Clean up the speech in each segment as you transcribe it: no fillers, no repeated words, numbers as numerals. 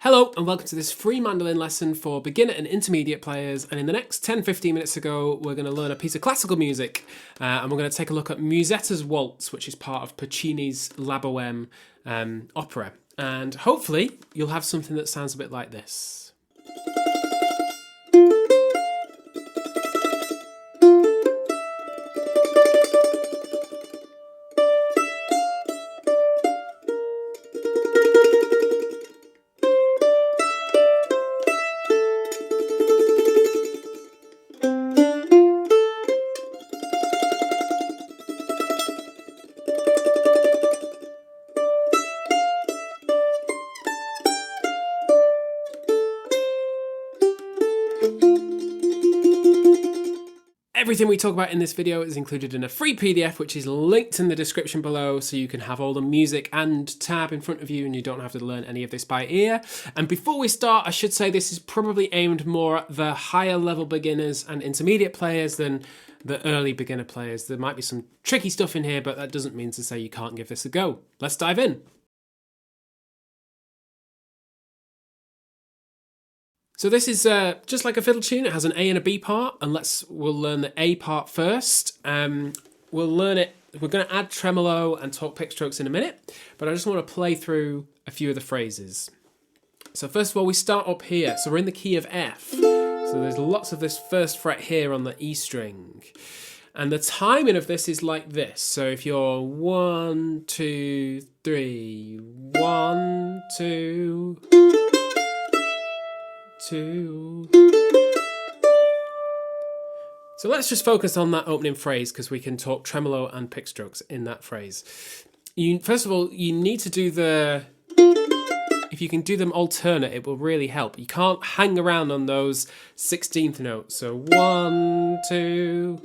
Hello and welcome to this free mandolin lesson for beginner and intermediate players, and in the next 10-15 minutes ago we're going to learn a piece of classical music and we're going to take a look at Musetta's Waltz, which is part of Puccini's La Boheme opera, and hopefully you'll have something that sounds a bit like this. Everything we talk about in this video is included in a free PDF, which is linked in the description below, so you can have all the music and tab in front of you and you don't have to learn any of this by ear. And before we start, I should say this is probably aimed more at the higher level beginners and intermediate players than the early beginner players. There might be some tricky stuff in here, but that doesn't mean to say you can't give this a go. Let's dive in. So this is just like a fiddle tune. It has an A and a B part, and we'll learn the A part first. We'll learn it. We're going to add tremolo and talk pick strokes in a minute, but I just want to play through a few of the phrases. So first of all, we start up here. So we're in the key of F. So there's lots of this first fret here on the E string. And the timing of this is like this. So if you're 1, 2, 3, 1, 2... 2. So let's just focus on that opening phrase because we can talk tremolo and pick strokes in that phrase. First of all, you need to do if you can do them alternate, it will really help. You can't hang around on those 16th notes. So 1, 2,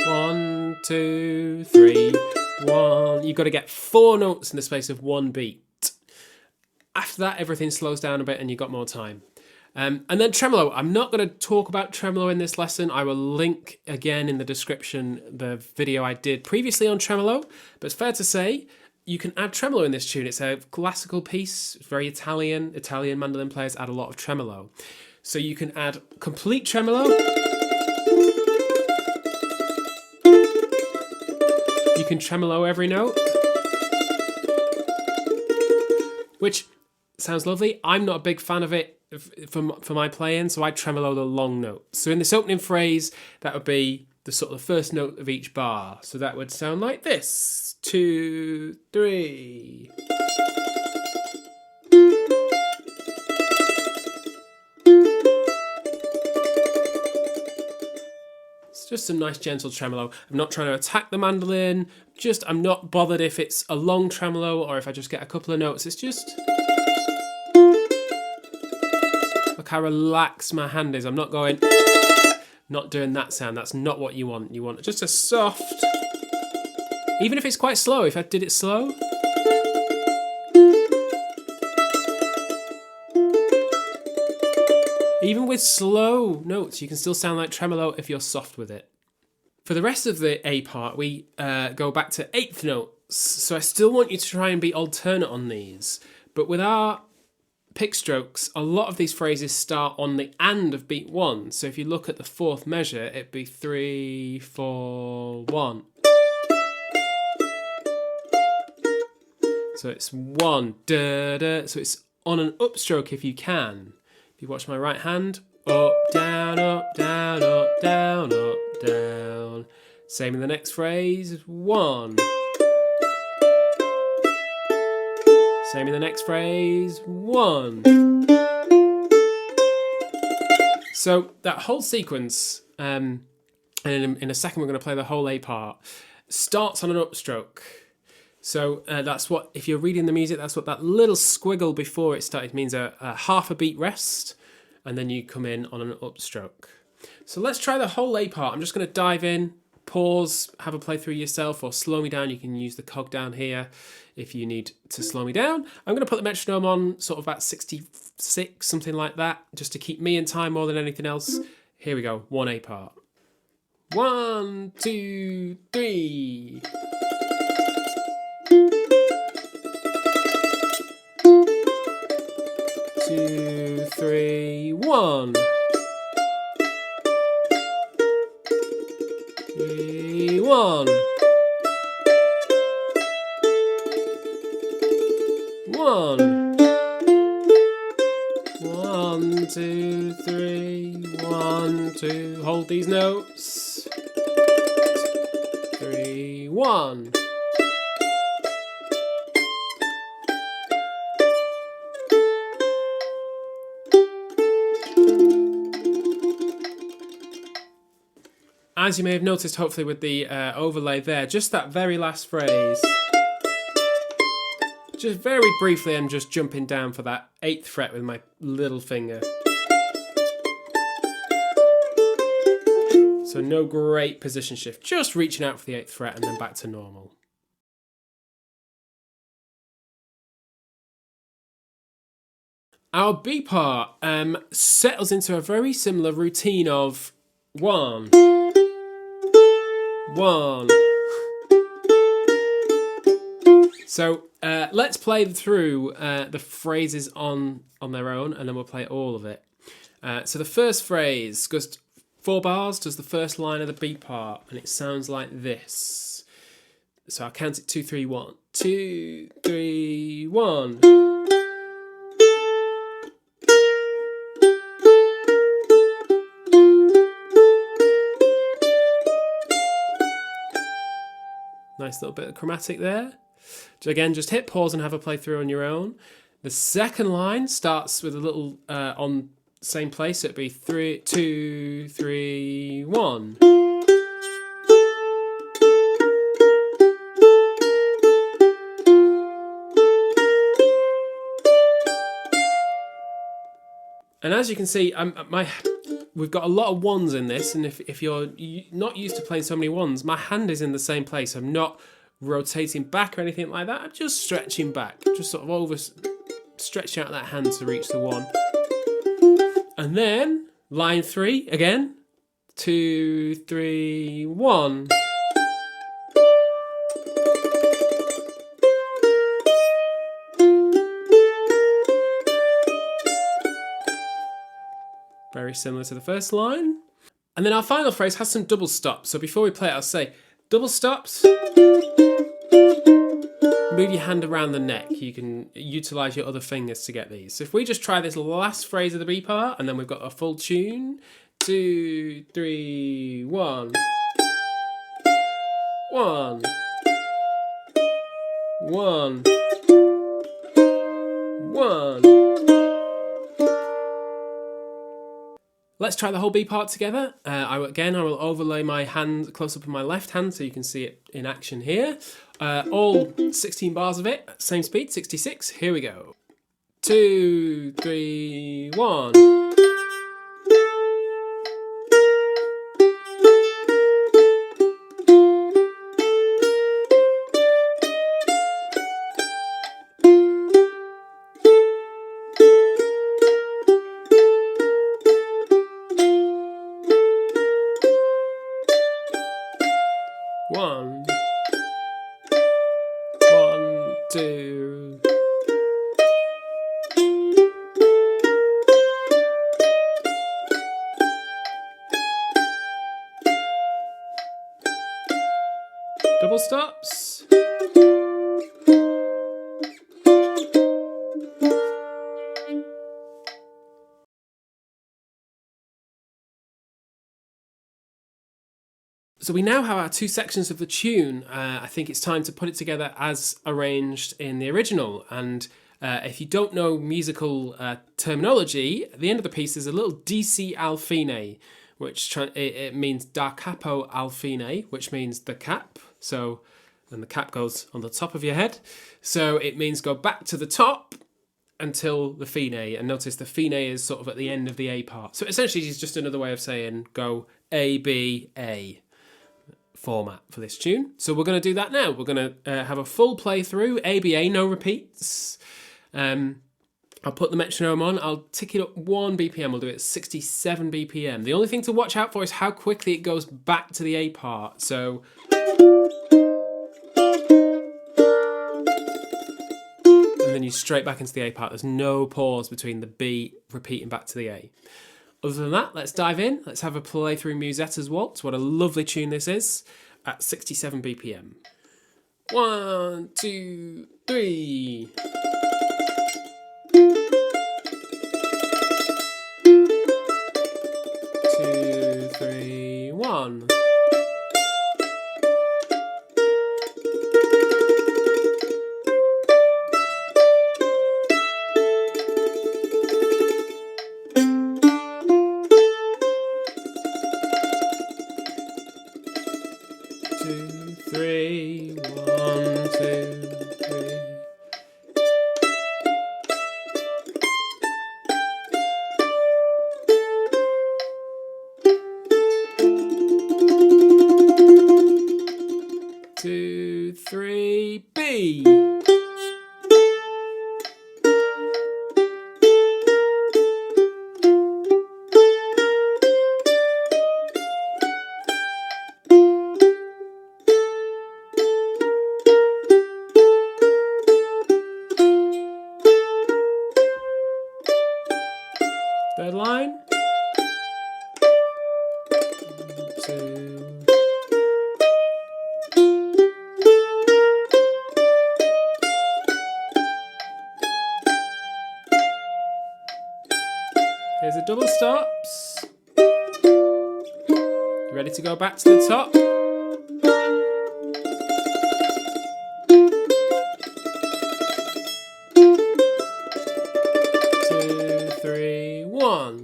1, 2, 3, 1. You've got to get 4 notes in the space of 1 beat. After that, everything slows down a bit and you've got more time. And then tremolo. I'm not going to talk about tremolo in this lesson. I will link again in the description the video I did previously on tremolo. But it's fair to say you can add tremolo in this tune. It's a classical piece, very Italian. Italian mandolin players add a lot of tremolo. So you can add complete tremolo. You can tremolo every note, which sounds lovely. I'm not a big fan of it for my playing, so I tremolo the long notes. So in this opening phrase, that would be the sort of the first note of each bar. So that would sound like this: 2, 3. It's just some nice gentle tremolo. I'm not trying to attack the mandolin. I'm not bothered if it's a long tremolo or if I just get a couple of notes. It's just... Look how relaxed my hand is. I'm not going... Not doing that sound. That's not what you want. You want just a soft... Even if it's quite slow. If I did it slow... Even with slow notes, you can still sound like tremolo if you're soft with it. For the rest of the A part, we go back to 8th notes. So I still want you to try and be alternate on these. But with our pick strokes, a lot of these phrases start on the and of beat 1. So if you look at the 4th measure, it'd be 3, 4, 1. So it's 1, da, da. So it's on an upstroke if you can. If you watch my right hand, up, down, up, down, up, down, up, down. Same in the next phrase, 1. Same in the next phrase, 1. So that whole sequence, and in a second we're going to play the whole A part, starts on an upstroke. So that's what, if you're reading the music, that's what that little squiggle before it started means, a half a beat rest, and then you come in on an upstroke. So let's try the whole A part. I'm just going to dive in, pause, have a play through yourself, or slow me down. You can use the cog down here if you need to slow me down. I'm going to put the metronome on sort of about 66, something like that, just to keep me in time more than anything else. Here we go, 1A part. 1, 2, 3. 2, 3, 1. 3, 1. 1. 1, 2, 3, 1, 2. Hold these notes. 3, 1. As you may have noticed, hopefully with the overlay there, just that very last phrase. Just very briefly, I'm just jumping down for that 8th fret with my little finger. So no great position shift, just reaching out for the 8th fret and then back to normal. Our B part settles into a very similar routine of 1, 1. So let's play through the phrases on their own, and then we'll play all of it. So the first phrase goes 4 bars, does the first line of the B part, and it sounds like this. So I'll count it 2, 3, 1. 2, 3, 1. Nice little bit of chromatic there. So again, just hit pause and have a play through on your own. The second line starts with a little on same place. So it'd be 3, 2, 3, 1. And as you can see, we've got a lot of ones in this, and if you're not used to playing so many ones, my hand is in the same place. I'm not rotating back or anything like that. I'm just stretching back, just sort of stretching out that hand to reach the 1. And then line 3 again. 2, 3, 1. Very similar to the first line. And then our final phrase has some double stops. So before we play it, I'll say double stops. Move your hand around the neck. You can utilise your other fingers to get these. So if we just try this last phrase of the B part, and then we've got a full tune. 2, 3, 1. 1. 1. 1. Let's try the whole B part together. I will overlay my hand close up in my left hand so you can see it in action here. All 16 bars of it, same speed, 66. Here we go. 2, 3, 1. 1, 1, 2. Double stops. So we now have our 2 sections of the tune. I think it's time to put it together as arranged in the original. And if you don't know musical terminology, at the end of the piece is a little DC al fine, which it means da capo al fine, which means the cap. So then the cap goes on the top of your head. So it means go back to the top until the fine. And notice the fine is sort of at the end of the A part. So essentially it's just another way of saying go A, B, A format for this tune. So we're going to do that now. We're going to have a full playthrough, ABA, no repeats. I'll put the metronome on. I'll tick it up 1 BPM. We'll do it at 67 BPM. The only thing to watch out for is how quickly it goes back to the A part. So and then you straight back into the A part. There's no pause between the B repeating back to the A. Other than that, let's dive in. Let's have a play through Musetta's Waltz. What a lovely tune this is at 67 BPM. 1, 2, 3. 2, 3, 1. 2, 3, 1, 2, 3. 2, 3, B. Third line. 2. Here's a double stops. You ready to go back to the top? 2, 3, 1.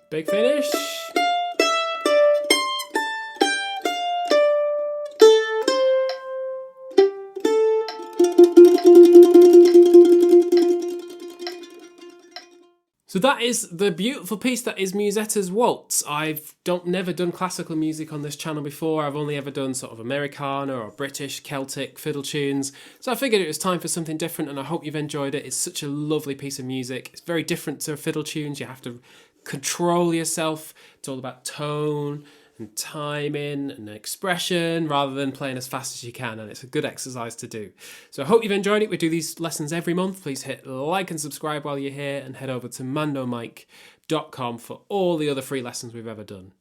Big finish. So that is the beautiful piece that is Musetta's Waltz. I've never done classical music on this channel before. I've only ever done sort of Americana or British, Celtic fiddle tunes. So I figured it was time for something different, and I hope you've enjoyed it. It's such a lovely piece of music. It's very different to fiddle tunes. You have to control yourself. It's all about tone and timing and expression rather than playing as fast as you can, and it's a good exercise to do. So I hope you've enjoyed it. We do these lessons every month. Please hit like and subscribe while you're here, and head over to mandomike.com for all the other free lessons we've ever done.